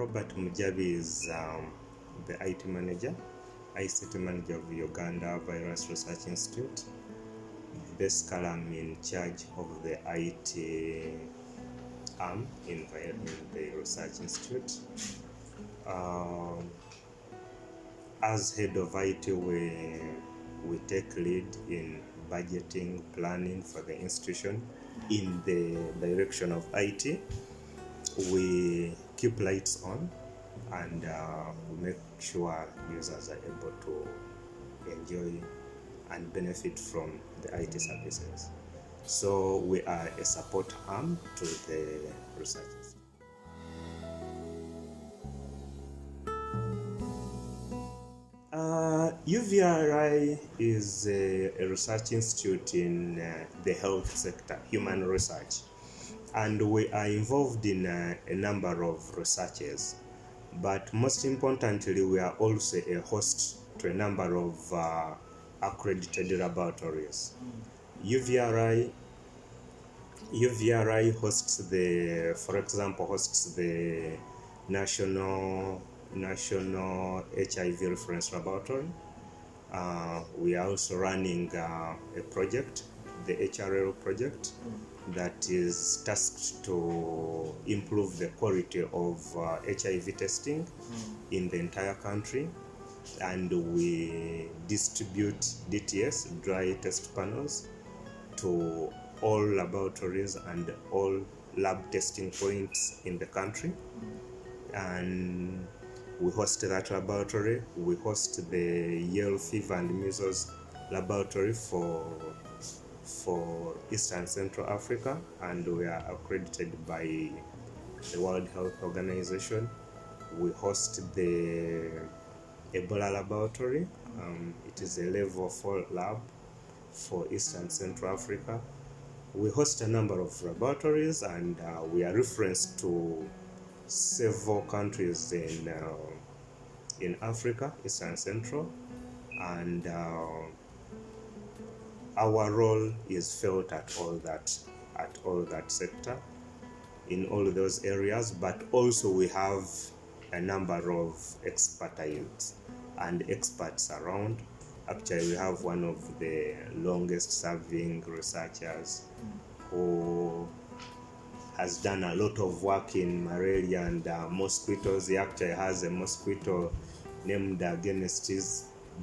Robert Mujabi is the IT Manager, ICT Manager of Uganda Virus Research Institute. Basically, I'm in charge of the IT arm in the Research Institute. As head of IT, we take lead in budgeting, planning for the institution in the direction of IT. We keep lights on and we make sure users are able to enjoy and benefit from the IT services. So we are a support arm to the researchers. UVRI is a research institute in the health sector, human research, and we are involved in a number of researches. But most importantly, we are also a host to a number of accredited laboratories. UVRI hosts for example, the National HIV Reference Laboratory. We are also running a project, the HRL project, that is tasked to improve the quality of HIV testing in the entire country. And we distribute DTS, dry test panels, to all laboratories and all lab testing points in the country. And we host that laboratory. We host the yellow fever and measles laboratory for Eastern Central Africa, and we are accredited by the World Health Organization. We host the Ebola laboratory. It is a level 4 lab for Eastern Central Africa. We host a number of laboratories, and we are referenced to several countries in Africa, Eastern Central, and our role is felt at all that sector, in all those areas. But also we have a number of expertise and experts around. Actually, we have one of the longest serving researchers who has done a lot of work in malaria and mosquitoes. He actually has a mosquito named against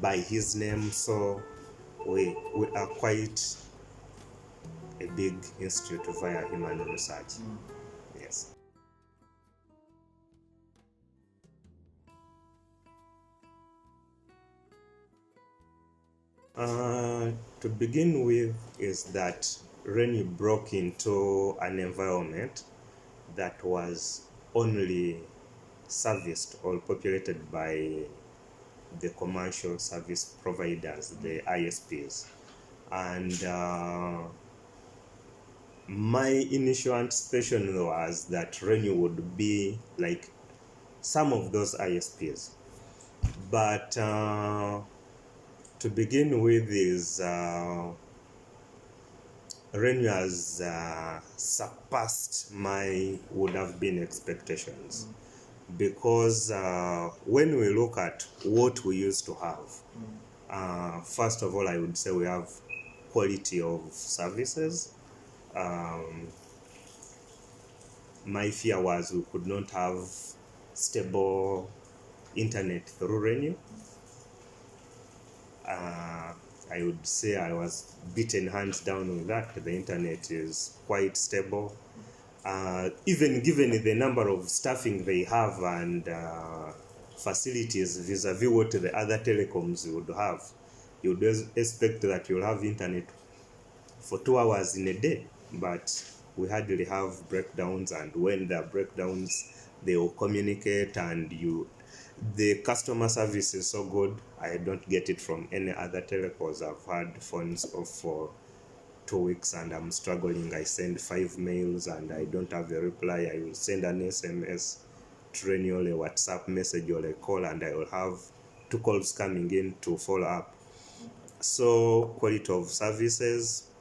by his name. So we are quite a big institute via human research. Yes. To begin with is that Renu broke into an environment that was only serviced or populated by the commercial service providers, the ISPs. And my initial anticipation was that Renu would be like some of those ISPs. But to begin with is Renu has surpassed my would have been expectations, because when we look at what we used to have, first of all, I would say we have quality of services. My fear was we could not have stable internet through Renu. I would say I was beaten hands down with that. The internet is quite stable. Even given the number of staffing they have and facilities vis-a-vis what the other telecoms would have, you would expect that you'll have internet for 2 hours in a day. But we hardly have breakdowns, and when there are breakdowns, they will communicate, and the customer service is so good. I don't get it from any other telcos. I've had phones off for 2 weeks and I'm struggling. I send 5 mails and I don't have a reply. I will send an SMS, Renu, a WhatsApp message or a call, and I will have 2 calls coming in to follow up. So quality of services,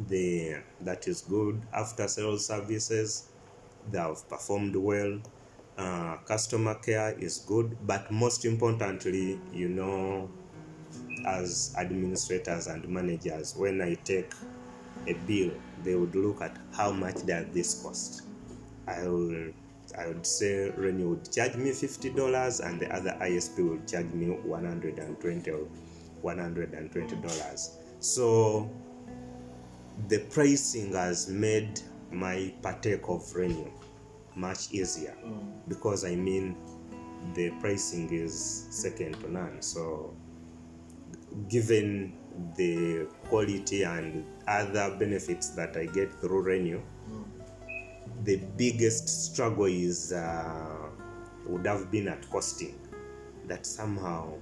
that is good. After sales services, they have performed well. Customer care is good, but most importantly, as administrators and managers, when I take a bill, they would look at how much does this cost. I would say Renu would charge me $50 and the other ISP would charge me $120 or $120. So the pricing has made my partake of Renu much easier, because the pricing is second to none. So given the quality and other benefits that I get through Renu, the biggest struggle would have been at costing. That somehow,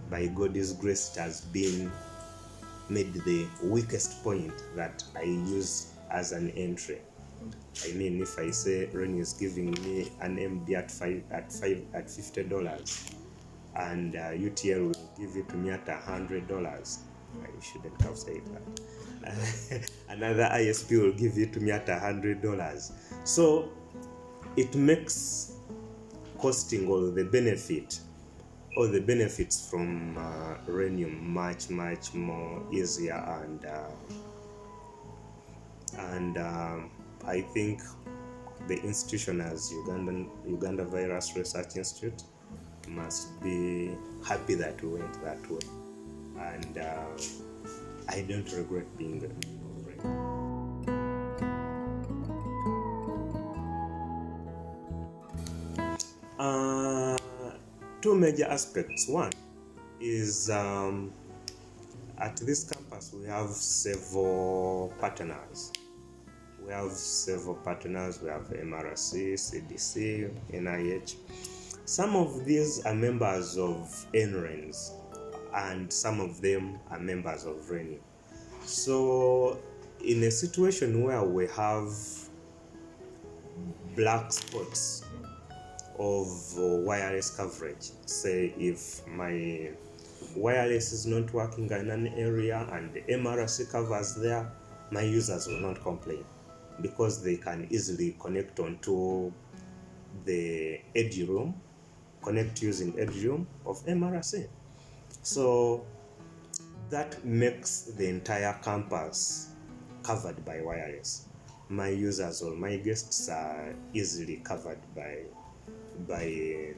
by God's grace, it has been made the weakest point that I use as an entry. If I say Renu is giving me an MD at $50, and UTL will give it to me at $100, I shouldn't have said that. Another ISP will give it to me at $100. So it makes costing all the benefits from Renu much more easier, and I think the institution as Uganda Virus Research Institute must be happy that we went that way, and I don't regret being there. Two major aspects. One is at this campus we have several partners. We have MRC, CDC, NIH. Some of these are members of NRENS, and some of them are members of Renu. So in a situation where we have black spots of wireless coverage, say if my wireless is not working in an area and the MRC covers there, my users will not complain, because they can easily connect onto the edge room, connect using edge room of MRC. So that makes the entire campus covered by wireless. My users or my guests are easily covered by the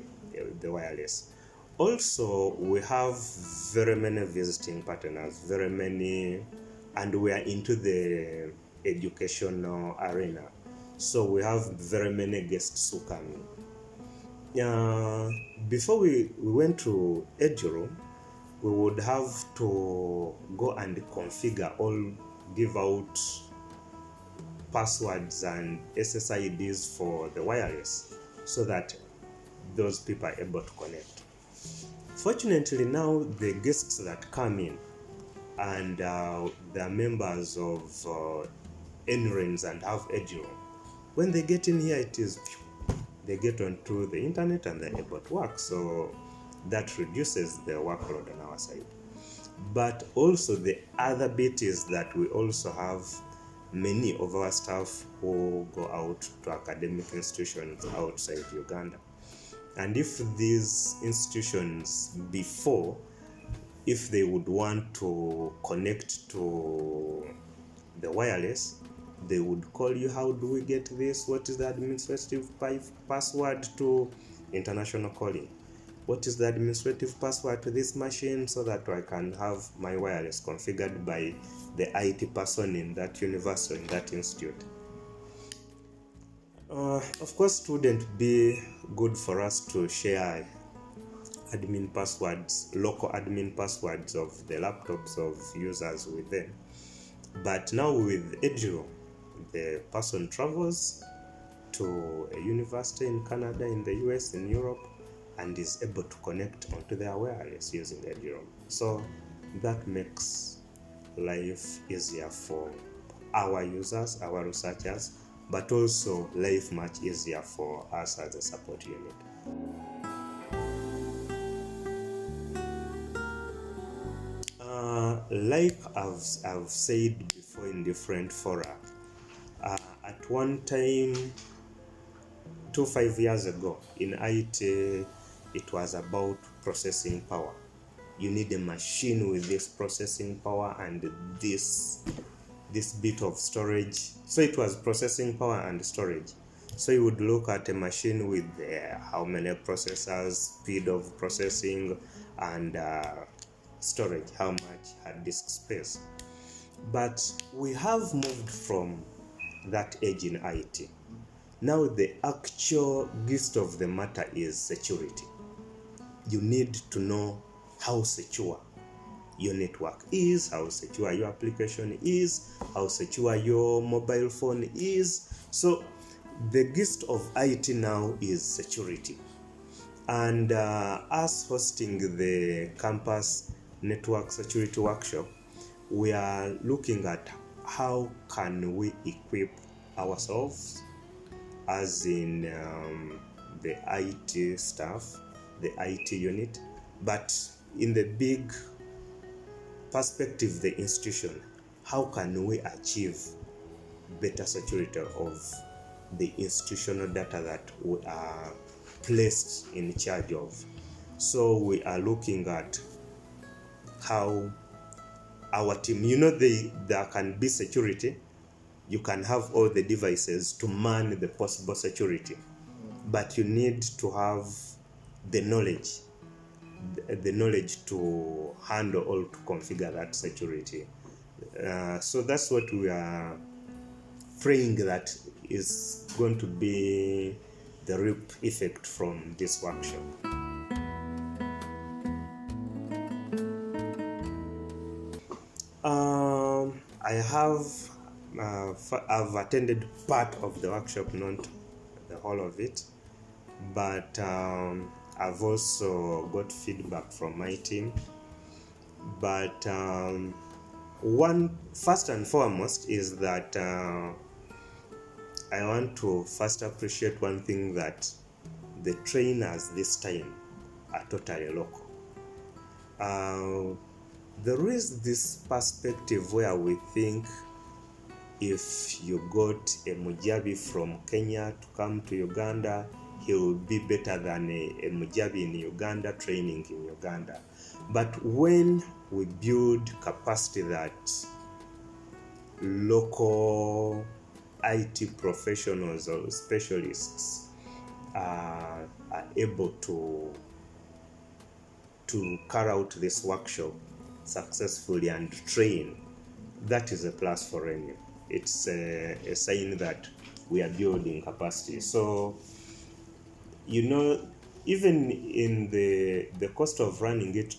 wireless. Also, we have very many visiting partners, and we are into the educational arena. So we have very many guests who come in. Before we went to edge room, we would have to go and configure give out passwords and SSIDs for the wireless, so that those people are able to connect. Fortunately, now the guests that come in and they are members of NRENS and have edge room, when they get in here, they get onto the internet and they're able to work. So that reduces the workload on our side. But also the other bit is that we also have many of our staff who go out to academic institutions outside Uganda. And if these institutions before, if they would want to connect to the wireless, they would call you, how do we get this? What is the administrative password to international calling? What is the administrative password to this machine, so that I can have my wireless configured by the IT person in that university or in that institute? Of course, it wouldn't be good for us to share admin passwords, local admin passwords of the laptops of users with them. But now with Eduro, the person travels to a university in Canada, in the US, in Europe, and is able to connect onto their wireless using Eduro. So that makes life easier for our users, our researchers, but also life much easier for us as a support unit. Like I've said before in different fora, at one time 5 years ago in IT, it was about processing power. You need a machine with this processing power and this bit of storage. So it was processing power and storage. So you would look at a machine with how many processors, speed of processing, and storage, how much hard disk space. But we have moved from that age in IT. Now the actual gist of the matter is security. You need to know how secure your network is, how secure your application is, how secure your mobile phone is. So the gist of IT now is security. And us hosting the campus network security workshop, we are looking at how can we equip ourselves, as in the IT staff, the IT unit, but in the big perspective, the institution, how can we achieve better security of the institutional data that we are placed in charge of? So we are looking at how our team, there can be security, you can have all the devices to man the possible security, but you need to have the knowledge to handle or to configure that security. So that's what we are praying that is going to be the reap effect from this workshop. I've attended part of the workshop, not the whole of it, but I've also got feedback from my team. But one, first and foremost, is that I want to first appreciate one thing, that the trainers this time are totally local. There is this perspective where we think if you got a Mujabi from Kenya to come to Uganda, he will be better than a Mujabi in Uganda training in Uganda. But when we build capacity that local IT professionals or specialists are able to carry out this workshop successfully and train, that is a plus for Renu. It's a sign that we are building capacity. So, even in the cost of running it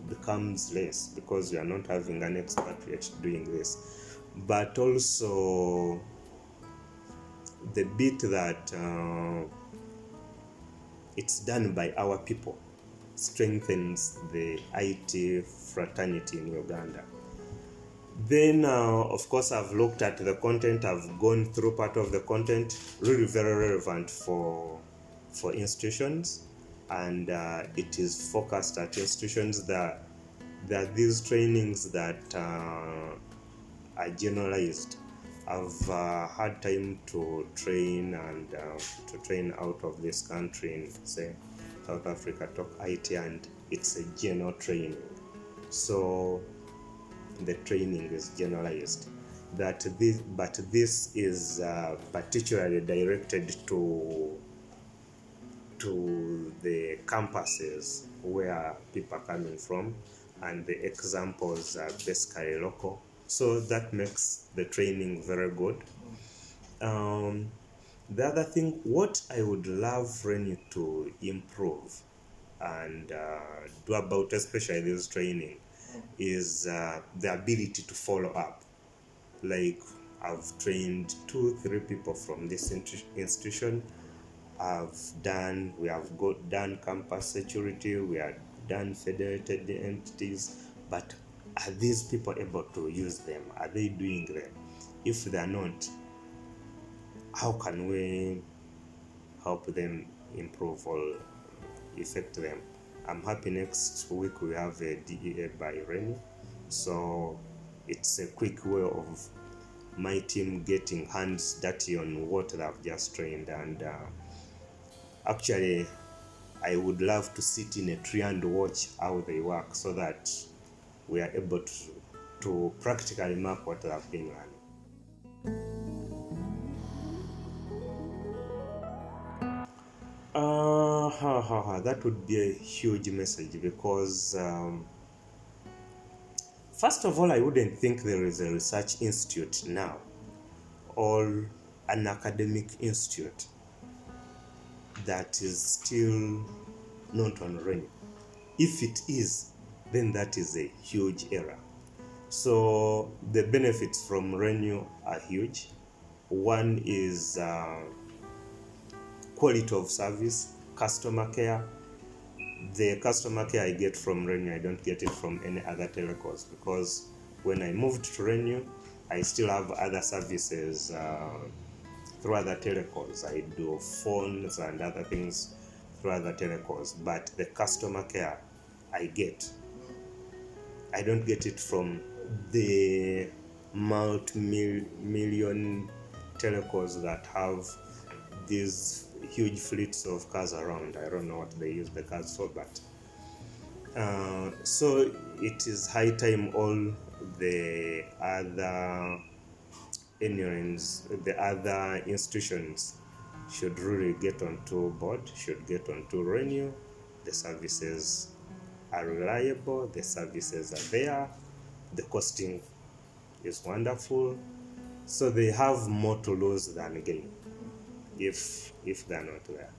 becomes less because we are not having an expatriate doing this. But also the bit that it's done by our people strengthens the IT fraternity in Uganda. Then, of course, I've looked at the content. I've gone through part of the content, really very relevant for institutions, and it is focused at institutions that these trainings that are generalized. I've had time to train out of this country in, say, South Africa, talk IT, and it's a general training. So the training is generalized. But this is particularly directed to the campuses where people are coming from, and the examples are basically local. So that makes the training very good. The other thing, what I would love Renu to improve and do about, especially this training, is the ability to follow up. Like, I've trained 2-3 people from this institution. We have done campus security, we have done federated entities, but are these people able to use them? Are they doing them? If they are not, how can we help them improve or affect them? I'm happy next week we have a DEA by Renu, so it's a quick way of my team getting hands dirty on what they've just trained, and Actually, I would love to sit in a tree and watch how they work so that we are able to practically map what they have been learning. That would be a huge message because first of all, I wouldn't think there is a research institute now or an academic institute that is still not on Renu. If it is, then that is a huge error. So the benefits from Renu are huge. One is quality of service, customer care. The customer care I get from Renu, I don't get it from any other telecos, because when I moved to Renu, I still have other services through other telecos. I do phones and other things through other telecos, but the customer care I don't get it from the multi-million telecos that have these huge fleets of cars around. I don't know what they use the cars for, but so it is high time all the other the other institutions should really get onto board, should get onto Renu. The services are reliable, the services are there, the costing is wonderful, so they have more to lose than gain if they're not there.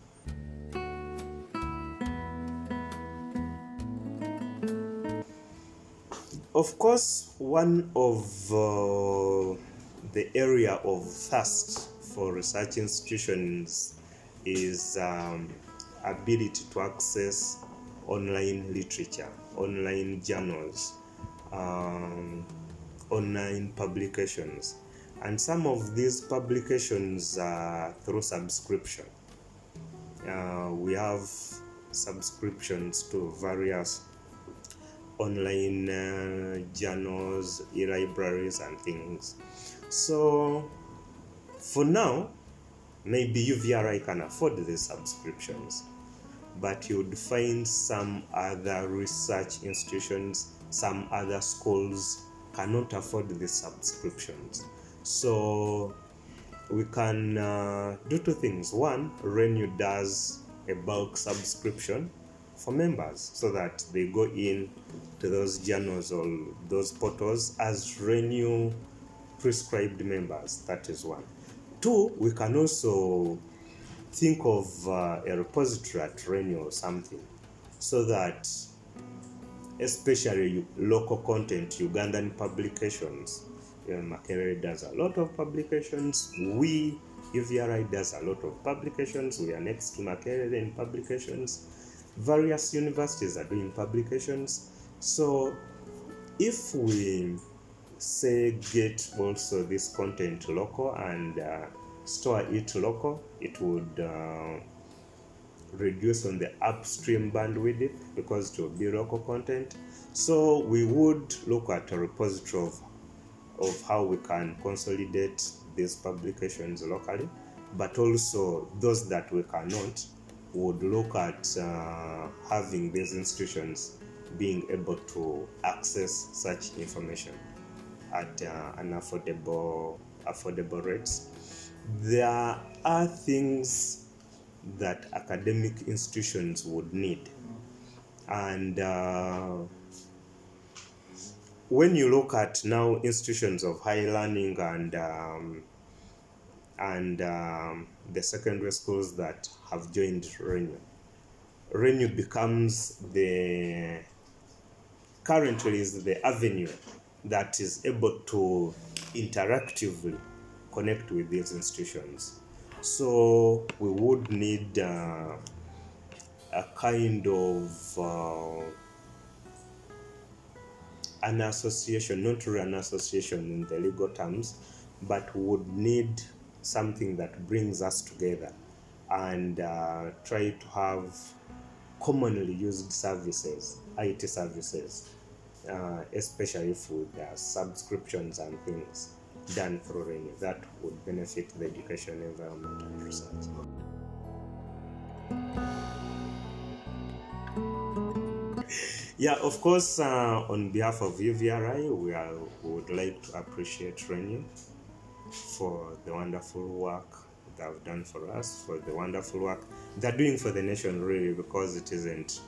Of course, one of the area of thirst for research institutions is ability to access online literature, online journals, online publications. And some of these publications are through subscription. We have subscriptions to various online journals, e-libraries and things. So for now, maybe UVRI can afford these subscriptions, but you would find some other research institutions, some other schools cannot afford these subscriptions. So we can do two things. One, Renu does a bulk subscription for members so that they go in to those journals or those portals as Renu prescribed members. That is one. Two, we can also think of a repository at Renu or something so that especially local content, Ugandan publications, Makerere does a lot of publications. UVRI does a lot of publications. We are next to Makerere in publications. Various universities are doing publications. So if we say get also this content local and store it local, it would reduce on the upstream bandwidth because it will be local content. So we would look at a repository of how we can consolidate these publications locally, but also those that we cannot would look at having these institutions being able to access such information at an affordable rates. There are things that academic institutions would need, and when you look at now institutions of higher learning and the secondary schools that have joined Renu becomes currently is the avenue that is able to interactively connect with these institutions. So we would need a kind of an association, not really an association in the legal terms, but would need something that brings us together and try to have commonly used services, IT services, especially for the subscriptions and things done through Renu. That would benefit the education environment and research. Yeah, of course, on behalf of UVRI, we would like to appreciate Renu for the wonderful work they have done for us, for the wonderful work they're doing for the nation, really, because it isn't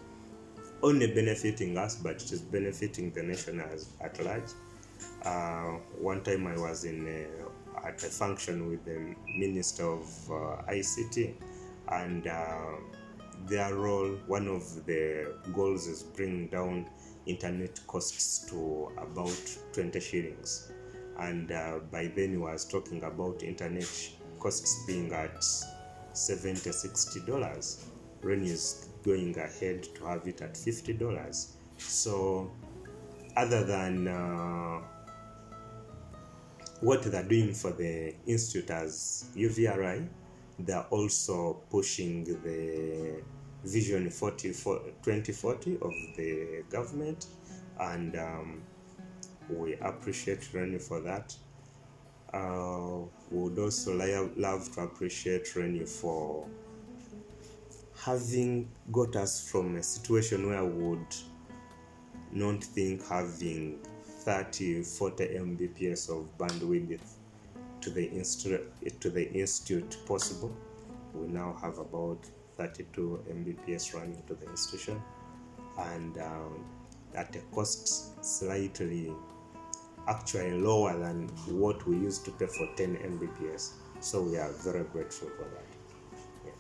only benefiting us, but it is benefiting the nation at large. One time I was at a function with the Minister of ICT, and their role, one of the goals is bringing down internet costs to about 20 shillings. And by then he was talking about internet costs being at $70-60. Renu is going ahead to have it at $50. So other than what they're doing for the institute as UVRI, they're also pushing the Vision 2040 of the government, and we appreciate Renu for that. We would also love to appreciate Renu for having got us from a situation where we would not think having 30-40 Mbps of bandwidth to the institute possible. We now have about 32 Mbps running to the institution, and at a cost slightly actually lower than what we used to pay for 10 Mbps. So we are very grateful for that. Yeah.